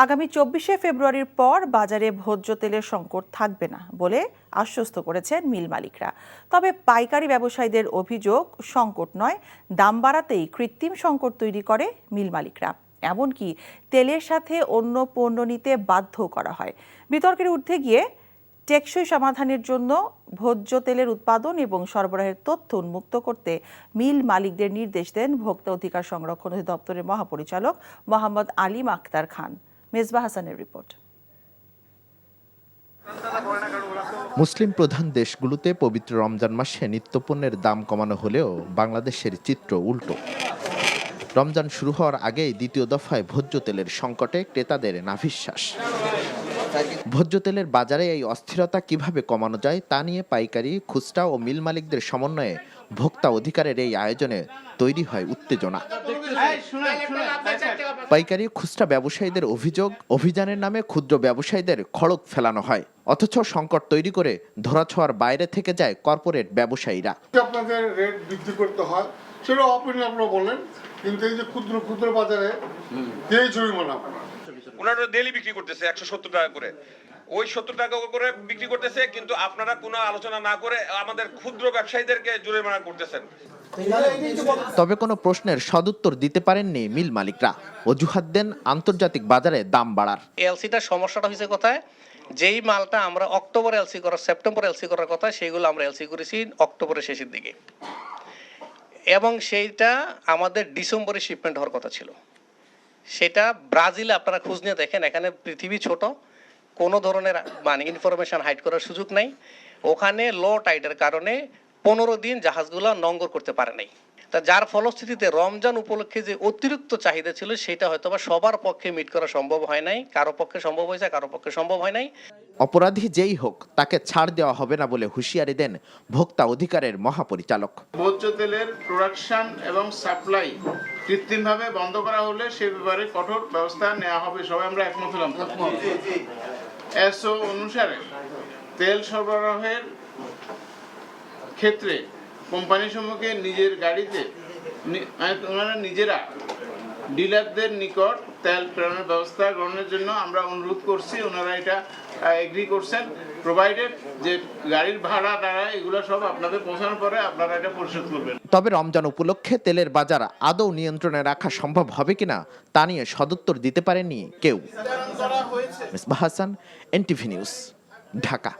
আগামী 24শে ফেব্রুয়ারির পর বাজারে ভোজ্য তেলের সংকট থাকবে না বলে আশ্বস্ত করেছেন মিল মালিকরা। তবে পাইকারি ব্যবসায়ীদের অভিযোগ, সংকট নয়, দাম বাড়াতেই কৃত্রিম সংকট তৈরি করে মিল মালিকরা। এমনকি তেলের সাথে অন্য পণ্য নিতে বাধ্য করা হয়। বিতর্কের ঊর্ধ্বে গিয়ে টেকসই সমাধানের জন্য ভোজ্য তেলের উৎপাদন এবং সরবরাহের তথ্য উন্মুক্ত করতে মিল মালিকদের নির্দেশ দেন ভোক্তা অধিকার সংরক্ষণ অধিদপ্তরের মহাপরিচালক মোহাম্মদ আলিম আক্তার খান। মেজবা হাসানের রিপোর্ট। মুসলিম প্রধান দেশগুলোতে পবিত্র রমজান মাসে নিত্যপণ্যের দাম কমানো হলেও বাংলাদেশের চিত্র উল্টো। রমজান শুরু হওয়ার আগেই দ্বিতীয় দফায় ভোজ্য তেলের সংকটে ক্রেতাদের নাভিশ্বাস। ভোজ্য তেলের বাজারে এই অস্থিরতা কিভাবে কমানো যায় তা নিয়ে পাইকারি, খুচরা ও মিল মালিকদের সমন্বয়ে ভোক্তা অধিকারের এই আয়োজনে তৈরি হয় উত্তেজনা। পাইকারি, খুচরা ব্যবসায়ীদের অভিযোগ, অভিযানের নামে ক্ষুদ্র ব্যবসায়ীদের খড়গ ফেলানো হয়, অথচ সংকট তৈরি করে ধরাছোঁয়ার বাইরে থেকে যায় কর্পোরেট ব্যবসায়ীরা। আপনাদের রেট বৃদ্ধি করতে হয় সেটা অপিনিয়ন আপনারা বলেন, কিন্তু এই যে ক্ষুদ্র বাজারে যেই জরিমানা ওনারা ডেইলি বিক্রি করতেছে 170 টাকা করে, ওই 70 টাকা করে বিক্রি করতেছে, কিন্তু আপনারা কোনো আলোচনা না করে আমাদের ক্ষুদ্র ব্যবসায়ীদেরকে জরিমানা করতেছেন। তবে কোনো প্রশ্নের সদুত্তর দিতে পারেননি মিল মালিকরা। অজুহাত দেন আন্তর্জাতিক বাজারে দাম বাড়ার। এলসিটার সমস্যাটা হয়েছে কোথায়? যেই মালটা আমরা অক্টোবরে এলসি করার, সেপ্টেম্বরে এলসি করার কথা, সেইগুলো আমরা এলসি করেছি অক্টোবরের শেষের দিকে, এবং সেইটা আমাদের ডিসেম্বরে শিপমেন্ট হওয়ার কথা ছিল। সেটা ব্রাজিলে আপনারা খোঁজ নিয়ে দেখেন, এখানে পৃথিবী ছোট, কোনো ধরনের ইনফরমেশন হাইড করার সুযোগ নাই। ওখানে লো টাইডের কারণে 15 দিন জাহাজগুলো নঙ্গর করতে পারে নাই। তা যার ফলশ্রুতিতে রমজান উপলক্ষে যে অতিরিক্ত চাহিদা ছিল সেটা হয়তো বা সবার পক্ষে মিট করা সম্ভব হয় নাই। কারো পক্ষে সম্ভব হয়েছে, কারো পক্ষে সম্ভব হয় নাই। অপরাধী যেই হোক তাকে ছাড় দেওয়া হবে না বলে হুঁশিয়ারি দেন ভোক্তা অধিকারের মহাপরিচালক। ভোজ্য তেলের প্রোডাকশন এবং সাপ্লাই কৃত্রিমভাবে বন্ধ করা হলে সে ব্যাপারে কঠোর ব্যবস্থা নেওয়া হবে। সবাই আমরা একমত হলাম। এসও অনুসারে তেল সরবরাহের ক্ষেত্রে কোম্পানি সমূহকে নিজের গাড়িতে ওনারা নিজেরা ডিলারদের নিকট তেল প্রেরণের ব্যবস্থা গ্রহণের জন্য আমরা অনুরোধ করছি। ওনারা এটা এগ্রি করছেন, প্রোভাইডেড যে গাড়ির ভাড়া টাড়া এগুলো সব আপনাদের পৌঁছানোর পরে আপনারা এটা পরিশোধ করবেন। তবে রমজান উপলক্ষে তেলের বাজার আদৌ নিয়ন্ত্রণে রাখা সম্ভব হবে কিনা তা নিয়ে সদুত্তর দিতে পারেনি কেউ। Mezba Hasan, NTV news, Dhaka.